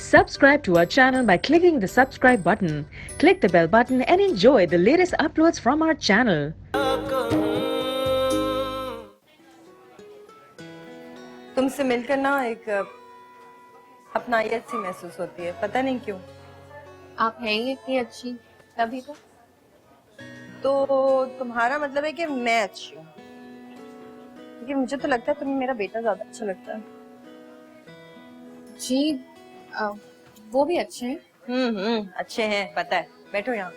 Subscribe to our channel by clicking the subscribe button. Click the bell button and enjoy the latest uploads from our channel. तुमसे मिलकर ना एक अपनायत सी महसूस होती है, पता नहीं क्यों। आप हैं ही इतनी अच्छी, तभी तो तुम्हारा मतलब है कि मैं अच्छी हूँ, क्योंकि मुझे तो लगता है तुम्हें मेरा बेटा ज्यादा अच्छा लगता है। जी वो भी अच्छे हैं। अच्छे हैं, पता है। बैठो यहाँ।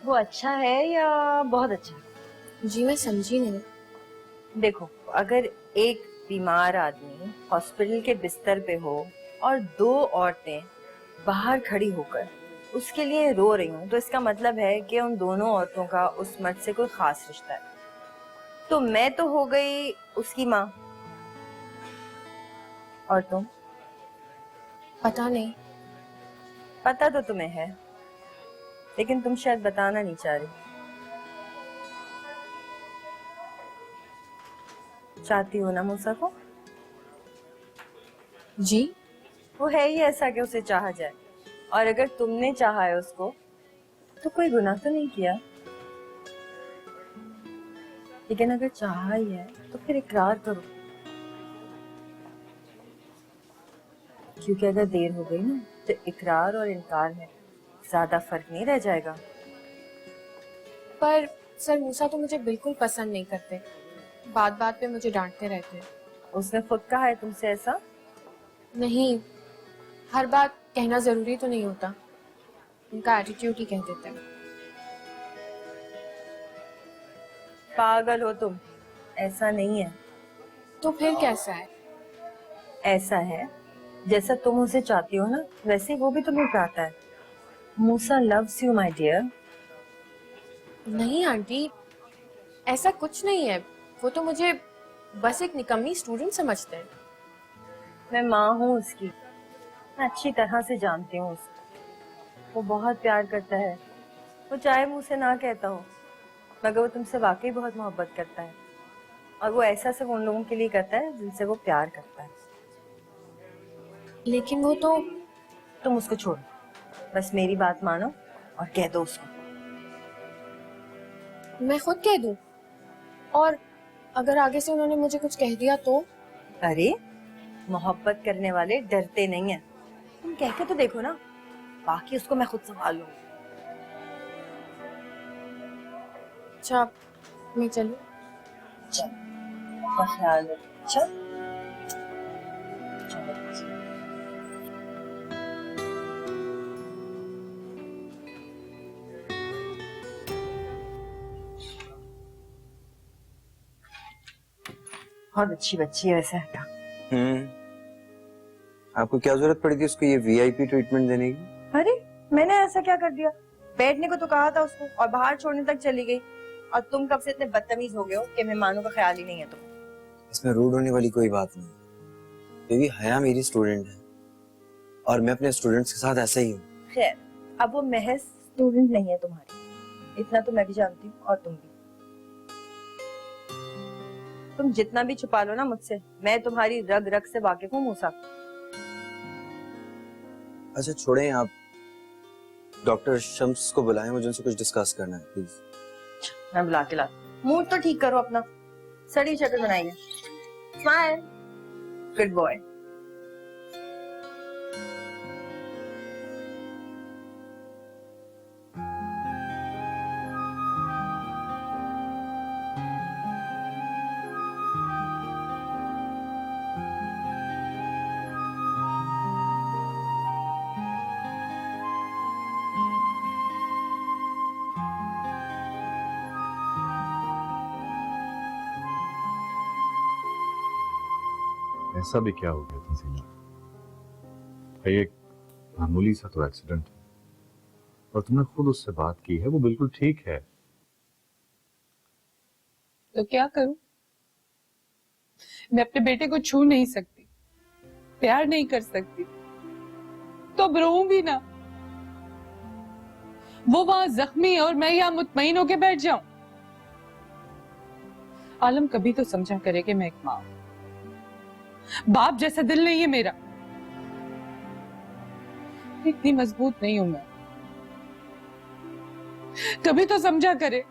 वो अच्छा है या बहुत अच्छा है? जी मैं समझी नहीं। देखो, अगर एक बीमार आदमी हॉस्पिटल के बिस्तर पे हो और दो औरतें बाहर खड़ी होकर उसके लिए रो रही हूँ, तो इसका मतलब है कि उन दोनों औरतों का उस मर्द से कोई खास रिश्ता है। तो मैं तो हो गई उसकी माँ, और तुम? पता नहीं। पता तो तुम्हें है, लेकिन तुम शायद बताना नहीं चाह रही। चाहती हो ना मूसा को? जी वो है ही ऐसा कि उसे चाहा जाए, और अगर तुमने चाहा है उसको तो कोई गुनाह तो नहीं किया। लेकिन अगर चाहा ही है तो फिर इकरार करो, क्योंकि अगर देर हो गई ना तो इकरार और इनकार में ज्यादा फर्क नहीं रह जाएगा। पर सर मूसा तो मुझे बिल्कुल पसंद नहीं करते, बात बात पे मुझे डांटते रहते हैं। उसने खुद कहा है तुमसे ऐसा? नहीं, हर बात कहना जरूरी तो नहीं होता, उनका एटीट्यूड ही कह देते हैं। पागल हो तुम, ऐसा नहीं है। तो फिर कैसा है? ऐसा है जैसा तुम उसे चाहती हो ना, वैसे वो भी तुम्हें चाहता है। मूसा लव्स यू माय डियर। नहीं आंटी, ऐसा कुछ नहीं है। वो तो मुझे बस एक निकम्मी स्टूडेंट समझते हैं। मैं माँ हूँ उसकी, मैं अच्छी तरह से जानती हूँ उसको। वो बहुत प्यार करता है, वो चाहे मुंह से ना कहता हो, मगर वो तुमसे वाकई बहुत मोहब्बत करता है, और वो ऐसा सिर्फ उन लोगों के लिए करता है जिनसे वो प्यार करता है। लेकिन वो तो तुम उसको छोड़ो, बस मेरी बात मानो और कह दो उसको। मैं खुद कह दूं, और अगर आगे से उन्होंने मुझे कुछ कह दिया तो? अरे, मोहब्बत करने वाले डरते नहीं हैं। तुम कह के तो देखो ना, बाकी उसको मैं खुद संभाल लूंगी। अच्छा, मैं चलूं? चल, अपना ख्याल रख। चल। बहुत अच्छी बच्ची है वैसे। आपको क्या जरूरत पड़ी थी उसको ये वीआईपी ट्रीटमेंट देने की? अरे, मैंने ऐसा क्या कर दिया? बैठने को तो कहा था उसको और बाहर छोड़ने तक चली गई, और तुम कब से इतने बदतमीज हो गए हो कि मेहमानों का ख्याल ही नहीं है तुम्हें। इसमें रूड होने वाली कोई बात नहीं। बेबी, हया मेरी स्टूडेंट है और मैं अपने स्टूडेंट्स के साथ ऐसा ही हूँ। खैर, अब वो महज स्टूडेंट नहीं है तुम्हारी, इतना तो मैं भी जानती हूँ, और तुम भी। तुम जितना भी छुपा लो ना मुझसे, मैं तुम्हारी रग रग से वाकिफ हूँ मूसा। अच्छा छोड़ें आप, डॉक्टर शम्स को बुलाएं, मुझे उनसे कुछ डिस्कस करना है प्लीज। मैं बुला के ला। मूड तो ठीक करो अपना, सड़ी शक्ल बनाइए। Smile, good boy. ऐसा भी क्या हो गया तंजीला? भाई एक मामूली सा तो एक्सीडेंट है, और तुमने खुद उससे बात की है, वो बिल्कुल ठीक है। तो क्या करूं? मैं अपने बेटे को छू नहीं सकती, प्यार नहीं कर सकती, तो अब रोऊं भी ना। वो वहां जख्मी और मैं यहाँ मुतमईन होके बैठ जाऊं। आलम कभी तो समझा करे कि मैं एक मां हूं। बाप जैसा दिल नहीं है मेरा। इतनी मजबूत नहीं हूं मैं। कभी तो समझा करे,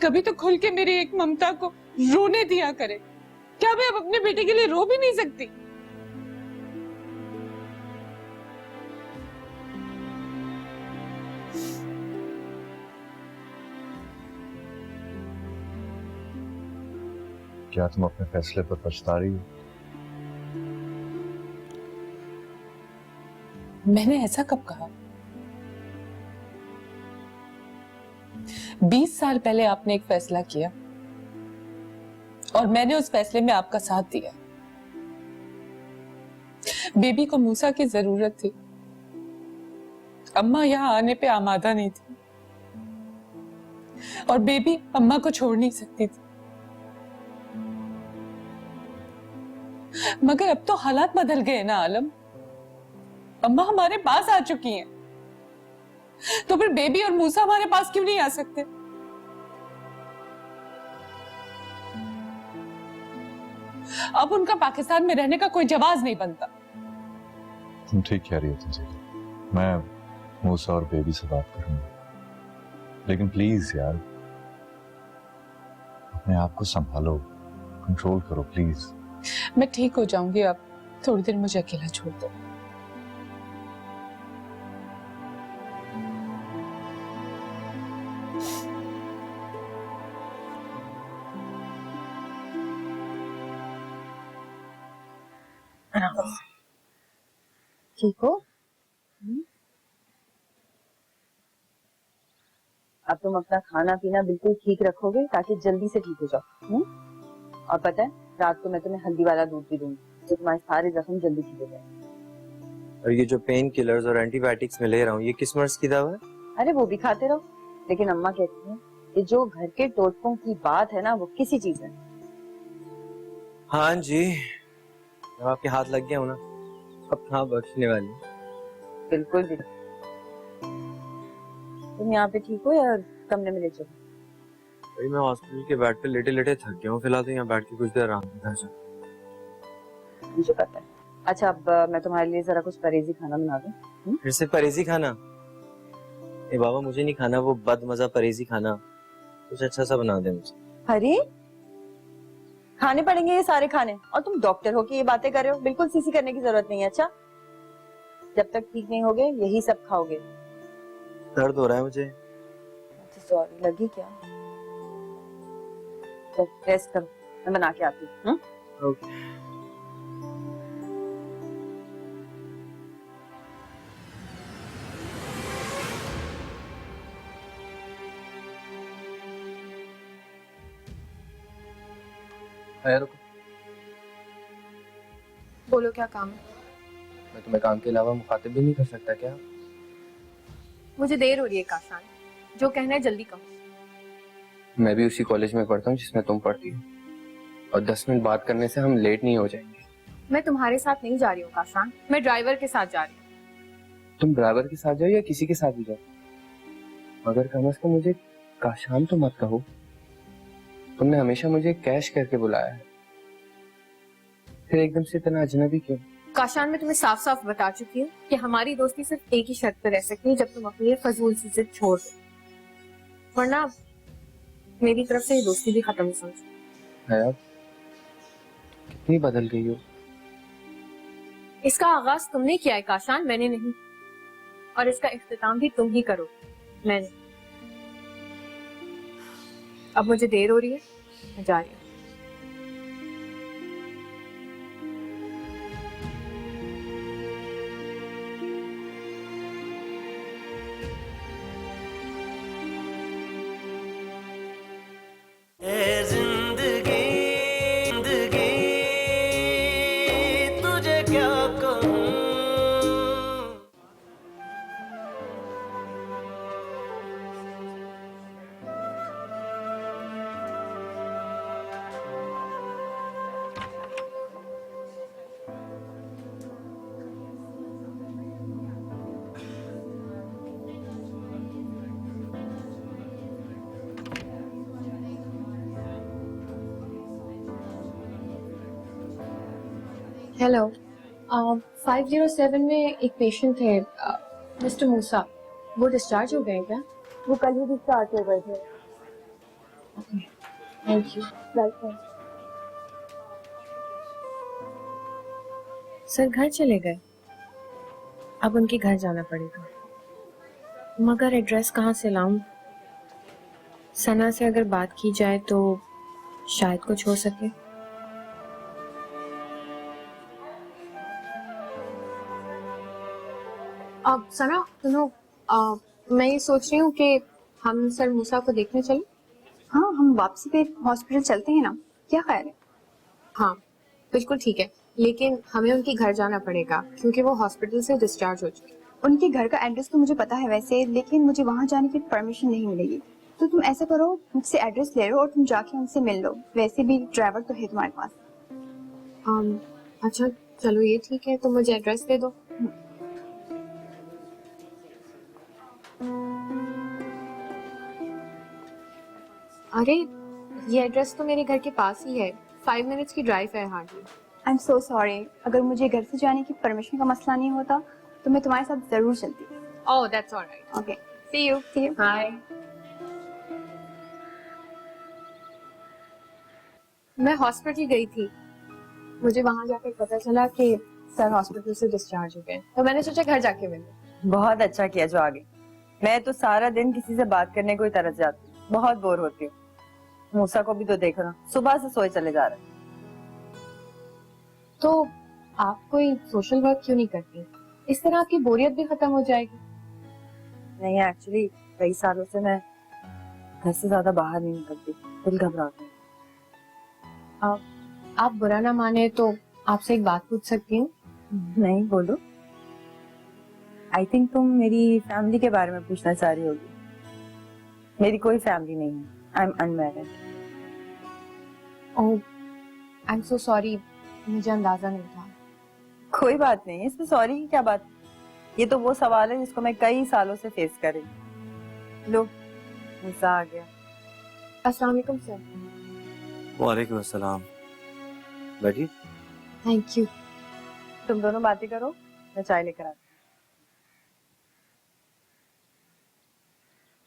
कभी तो खुल के मेरी एक ममता को रोने दिया करे। क्या मैं अब अपने बेटे के लिए रो भी नहीं सकती? क्या तुम अपने फैसले पर पछता रही हो? मैंने ऐसा कब कहा? 20 साल पहले आपने एक फैसला किया और मैंने उस फैसले में आपका साथ दिया। बेबी को मूसा की जरूरत थी, अम्मा यहाँ आने पे आमादा नहीं थी और बेबी अम्मा को छोड़ नहीं सकती थी। मगर अब तो हालात बदल गए ना आलम, अम्मा हमारे पास आ चुकी हैं, तो फिर बेबी और मूसा हमारे पास क्यों नहीं आ सकते? अब उनका पाकिस्तान में रहने का कोई जवाब नहीं बनता। तुम ठीक कह रही हो तुमसे। मैं मूसा और बेबी से बात करूंगा, लेकिन प्लीज यार अपने आप को संभालो, कंट्रोल करो प्लीज। मैं ठीक हो जाऊंगी, आप थोड़ी देर मुझे अकेला छोड़ दो। ठीक हो? अब तुम अपना खाना पीना बिल्कुल ठीक रखोगे ताकि जल्दी से ठीक हो जाओ। और पता है, रात को मैं तुम्हें हल्दी वाला दूध भी दूंगी तो तुम्हारे सारे जख्म जल्दी ठीक हो जाए। और ये जो पेन किलर्स और एंटीबायोटिक्स मैं ले रहा हूँ, ये किस मर्ज की दवा है? अरे वो भी खाते रहो, लेकिन अम्मा कहती है कि जो घर के टोटकों की बात है ना, वो किसी चीज में। हाँ जी, जब आपके हाथ लग गया हो ना, अब कहाँ बख्शने वाली। बिल्कुल भी। तुम यहाँ पे ठीक हो या कमरे में ले चलो? भाई मैं हॉस्पिटल के बेड पे लेटे लेटे थक गया हूँ, फिलहाल तो यहाँ बैठ के कुछ देर आराम कर जा। मुझे पता है। अच्छा, अब मैं तुम्हारे लिए जरा कुछ परहेजी खाना बना दूं? फिर से परहेजी खाना? ए बाबा, मुझे नहीं खाना वो बदमजा परहेजी खाना, कुछ अच्छा सा बना दे मुझे। अरे खाने पड़ेंगे ये सारे खाने, और तुम डॉक्टर हो के ये बातें कर रहे हो? बिल्कुल सीसी करने की जरूरत नहीं है। अच्छा, जब तक ठीक नहीं होगे यही सब खाओगे। दर्द हो रहा है मुझे। सॉरी, लगी क्या? टेस्ट करो, मैं बना के आती हूँ। ओके। रुको, बोलो क्या काम है? मैं तुम्हें काम के अलावा मुखातिब भी नहीं कर सकता क्या? मुझे देर हो रही है काशान, जो कहना है जल्दी कहो। मैं भी उसी कॉलेज में पढ़ता हूँ जिसमें तुम पढ़ती हो, और 10 मिनट बात करने से हम लेट नहीं हो जाएंगे। मैं तुम्हारे साथ नहीं जा रही हूँ काशान, मैं ड्राइवर के साथ जा रही हूँ। तुम ड्राइवर के साथ जाओ या किसी के साथ भी जाओ, मगर कम से कम मुझे काशान तो मत कहो। तुमने हमेशा मुझे कैश करके बुलाया है, फिर एकदम से इतना अजनबी क्यों? काशान, मैं तुम्हें साफ साफ बता चुकी हूँ कि हमारी दोस्ती सिर्फ एक ही शर्त पर रह सकती है, जब तुम अपनी ये फजूल सी जिद छोड़ दो, वरना मेरी तरफ से ये दोस्ती भी खत्म समझो। है, कितनी बदल गई हो। इसका आगाज तुमने किया है काशान, मैंने नहीं, और इसका इख्तिताम भी तुम ही करो, मैंने। अब मुझे देर हो रही है, मैं जा रही हूँ। हेलो। 507 में एक पेशेंट थे, मिस्टर मूसा, वो डिस्चार्ज हो गए क्या? वो कल ही डिस्चार्ज हो गए थे। Thank you. वेलकम। सर घर चले गए, अब उनके घर जाना पड़ेगा, मगर एड्रेस कहाँ से लाऊं? सना से अगर बात की जाए तो शायद कुछ हो सके। अब सना सुनो, मैं ये सोच रही हूँ कि हम सर मूसा को देखने चलें। हाँ, हम वापसी पे हॉस्पिटल चलते हैं ना, क्या ख्याल है? हाँ बिल्कुल ठीक है, लेकिन हमें उनके घर जाना पड़ेगा क्योंकि वो हॉस्पिटल से डिस्चार्ज हो चुके हैं। उनके घर का एड्रेस तो मुझे पता है वैसे, लेकिन मुझे वहाँ जाने की परमिशन नहीं मिलेगी। तो तुम ऐसा करो, मुझसे एड्रेस ले लो और तुम जाके उनसे मिल लो। वैसे भी ड्राइवर तो है तुम्हारे पास। अच्छा चलो ये ठीक है, तुम मुझे एड्रेस दे दो। अरे ये एड्रेस तो मेरे घर के पास ही है, 5 मिनट्स की ड्राइव है hardly. I am so sorry, अगर मुझे घर से जाने की परमिशन का मसला नहीं होता तो मैं तुम्हारे साथ जरूर चलती। Oh that's alright. Okay, see you. Bye. मैं हॉस्पिटल गई थी, मुझे वहां जाकर पता चला कि सर हॉस्पिटल से डिस्चार्ज हो गए, तो मैंने सोचा घर जाके मिलूं। बहुत अच्छा किया जो आ गई। मैं तो सारा दिन किसी से बात करने को ही तरस जाती हूँ, बहुत बोर होती हूँ। मूसा को भी तो देखना, सुबह से सोए चले जा रहे। तो आप कोई सोशल वर्क क्यों नहीं करती? इस तरह आपकी बोरियत भी खत्म हो जाएगी। नहीं, एक्चुअली कई सालों से मैं घर से ज्यादा बाहर नहीं निकलती, दिल घबराता है। आप बुरा ना माने तो आपसे एक बात पूछ सकती हूँ? नहीं, बोलो। आई थिंक तुम मेरी फैमिली के बारे में पूछना चाह रही होगी। मेरी कोई फैमिली नहीं है, I am unmarried. Oh I am so sorry, मुझे अंदाजा नहीं था। कोई बात नहीं, इसमें सॉरी की क्या बात। ये तो वो सवाल है जिसको मैं कई सालों से फेस कर रही हूँ। लो, मूसा आ गया। अस्सलाम वालेकुम सर। वालेकुम अस्सलाम। बैठिए। Thank you. तुम दोनों बातें करो, मैं चाय लेकर आती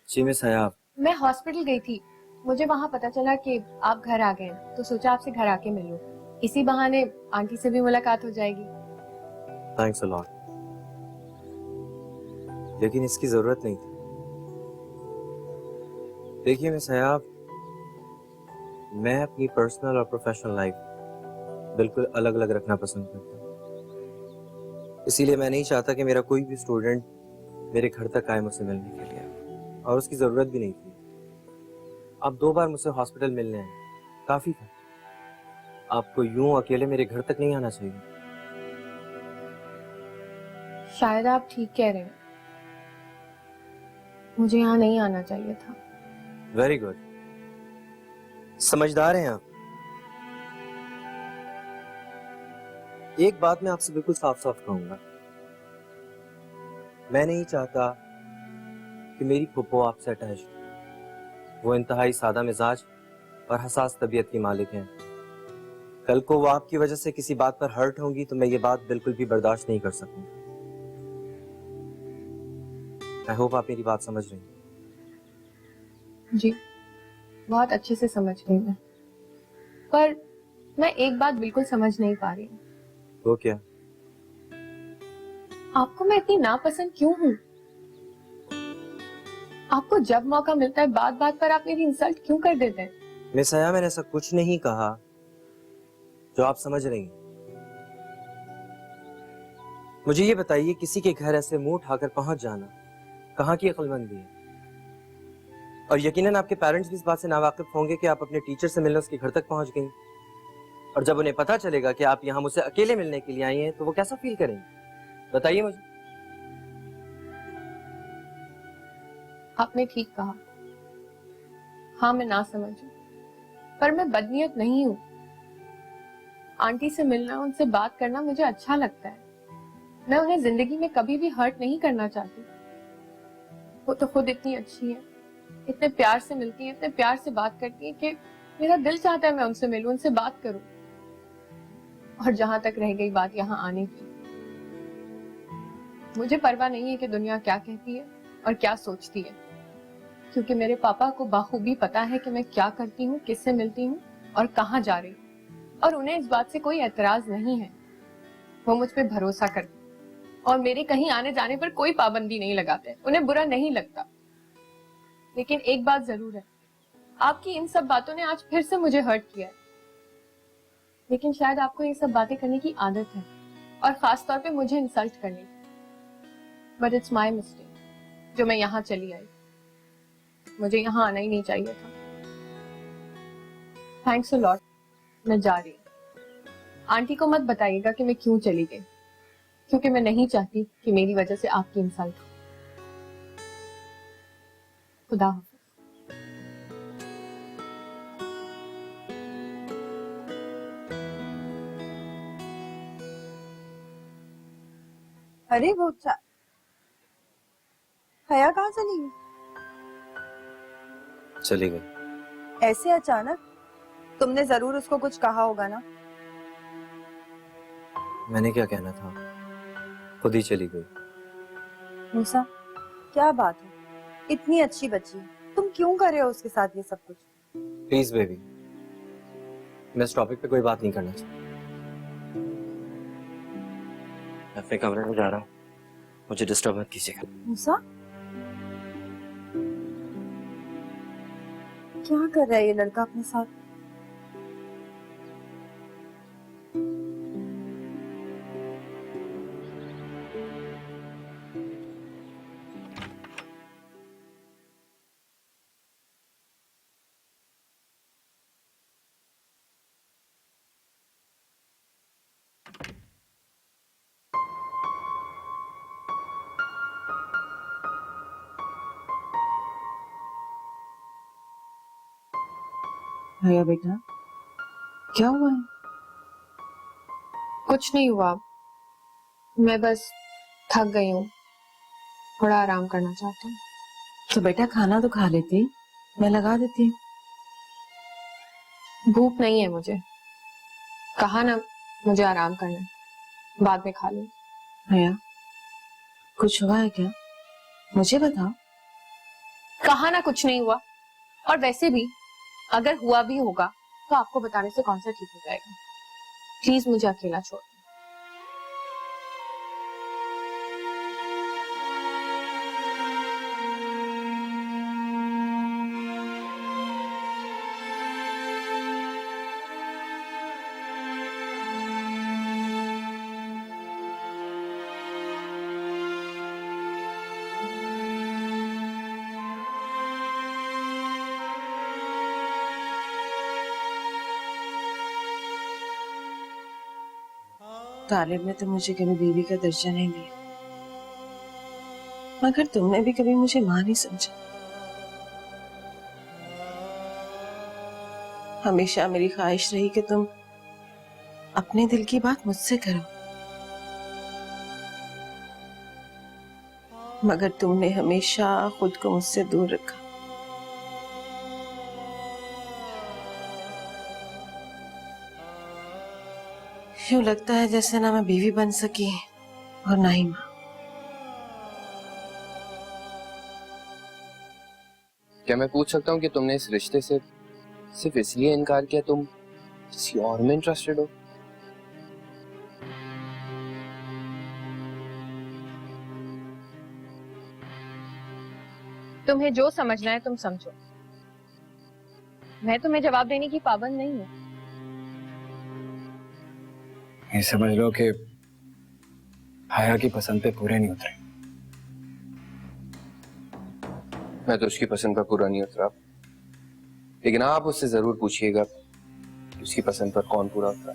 जी मिस हयाब, मैं हॉस्पिटल गई थी, मुझे वहाँ पता चला कि आप घर आ गए हैं, तो सोचा आपसे घर आके मिलूं। इसी बहाने आंटी से भी मुलाकात हो जाएगी। थैंक्स अ लॉट, लेकिन इसकी जरूरत नहीं थी। देखिए मिस हयाब, मैं अपनी पर्सनल और प्रोफेशनल लाइफ बिल्कुल अलग अलग रखना पसंद करता हूँ। इसीलिए मैं नहीं चाहता कि मेरा कोई भी स्टूडेंट मेरे घर तक आए मुझसे मिलने के लिए, और उसकी जरूरत भी नहीं थी। आप 2 बार मुझसे हॉस्पिटल मिलने आए, काफी था। आपको यूं अकेले मेरे घर तक नहीं आना चाहिए। शायद आप ठीक कह रहे हैं, मुझे यहाँ नहीं आना चाहिए था। वेरी गुड, समझदार हैं आप। एक बात मैं आपसे बिल्कुल साफ साफ कहूंगा, मैं नहीं चाहता कि मेरी फुप्पो आपसे अटैच हो। वो इंतहाई सादा मिजाज और हसास तबीयत की मालिक हैं। कल को वो आपकी वजह से किसी बात पर हर्ट होंगी तो मैं ये बात बिल्कुल भी बर्दाश्त नहीं कर सकूंगा। आई होप आप मेरी बात समझ रही हैं। जी बहुत अच्छे से समझ गई मैं, पर मैं एक बात बिल्कुल समझ नहीं पा रही हूँ। वो क्या? आपको मैं इतनी नापसंद क्यों हूँ? आपको जब मौका मिलता है बात बात पर आप मेरी इंसल्ट क्यों कर देते हैं? मिस हया, मैंने ऐसा कुछ नहीं कहा जो आप समझ रही हैं। मुझे ये बताइए, किसी के घर ऐसे मुंह उठाकर पहुंच जाना कहाँ की अक्लमंदी है? और यकीनन आपके पेरेंट्स भी इस बात से नावाकिफ होंगे कि आप अपने टीचर से मिलने उसके घर तक पहुंच गई, और जब उन्हें पता चलेगा कि आप यहाँ मुझसे अकेले मिलने के लिए आई हैं तो वो कैसा फील करेंगे? बताइए मुझे। आपने ठीक कहा, हाँ मैं ना समझू, पर मैं बदनीयत नहीं हूँ। आंटी से मिलना, उनसे बात करना मुझे अच्छा लगता है। मैं उन्हें जिंदगी में कभी भी हर्ट नहीं करना चाहती। वो तो खुद इतनी अच्छी है, इतने प्यार से मिलती है, इतने प्यार से बात करती है कि मेरा दिल चाहता है मैं उनसे मिलूं, उनसे बात करूं। और जहां तक रह गई बात यहाँ आने की, मुझे परवाह नहीं है कि दुनिया क्या कहती है और क्या सोचती है, क्योंकि मेरे पापा को बाखूबी पता है कि मैं क्या करती हूँ, किससे मिलती हूँ और कहाँ जा रही हूँ, और उन्हें इस बात से कोई एतराज नहीं है। वो मुझ पे भरोसा करते और मेरे कहीं आने जाने पर कोई पाबंदी नहीं लगाते, उन्हें बुरा नहीं लगता। लेकिन एक बात जरूर है, आपकी इन सब बातों ने आज फिर से मुझे हर्ट किया है। लेकिन शायद आपको ये सब बातें करने की आदत है, और खास तौर पे मुझे इंसल्ट करने की। बट इट्स माय मिस्टेक जो मैं यहाँ चली आई। मुझे यहाँ आना ही नहीं चाहिए था। Thanks a lot. मैं जा रही हूँ। आंटी को मत बताइएगा कि मैं क्यों चली गई, क्योंकि मैं नहीं चाहती कि मेरी वजह से आपकी इंसल्ट हो। खुदा हाफिज। अरे वो हया कहाँ चली गई? चली गई। ऐसे अचानक? तुमने जरूर उसको कुछ कहा होगा ना? मैंने क्या कहना था, खुद ही चली गई। मूसा, क्या बात है? इतनी अच्छी बच्ची, तुम क्यों कर रहे हो उसके साथ ये सब कुछ? प्लीज बेबी, मैं इस टॉपिक पे कोई बात नहीं करना चाहता। मैं अपने कमरे में जा रहा हूँ, मुझे डिस्टर्ब मत कीजिएगा। मूसा, क्या कर रहा है ये लड़का अपने साथ? भैया बेटा, क्या हुआ है? कुछ नहीं हुआ, मैं बस थक गई हूँ, थोड़ा आराम करना चाहती हूँ। तो बेटा खाना तो खा लेती, मैं लगा देती। भूख नहीं है मुझे, कहा ना मुझे आराम करना है, बाद में खा लूँ। भैया, कुछ हुआ है क्या? मुझे बताओ। कहा ना कुछ नहीं हुआ, और वैसे भी अगर हुआ भी होगा तो आपको बताने से कौन सा ठीक हो जाएगा। प्लीज मुझे अकेला छोड़ दो। तालिब ने तो मुझे कभी बीवी का दर्जा नहीं दिया, मगर तुमने भी कभी मुझे मां नहीं समझा। हमेशा मेरी ख्वाहिश रही कि तुम अपने दिल की बात मुझसे करो, मगर तुमने हमेशा खुद को मुझसे दूर रखा। यूं लगता है जैसे ना मैं बीवी बन सकी और ना ही मां। क्या मैं पूछ सकता हूँ कि तुमने इस रिश्ते से सिर्फ इसलिए इनकार किया तुम किसी और में इंटरेस्टेड हो? तुम्हें जो समझना है तुम समझो, मैं तुम्हें जवाब देने की पाबंद नहीं हूँ। ये समझ लो कि हया की पसंद पे पूरे नहीं उतरे। मैं तो उसकी पसंद पर पूरा नहीं उतरा, लेकिन आप उससे जरूर पूछिएगा कि उसकी पसंद पर कौन पूरा उतरा।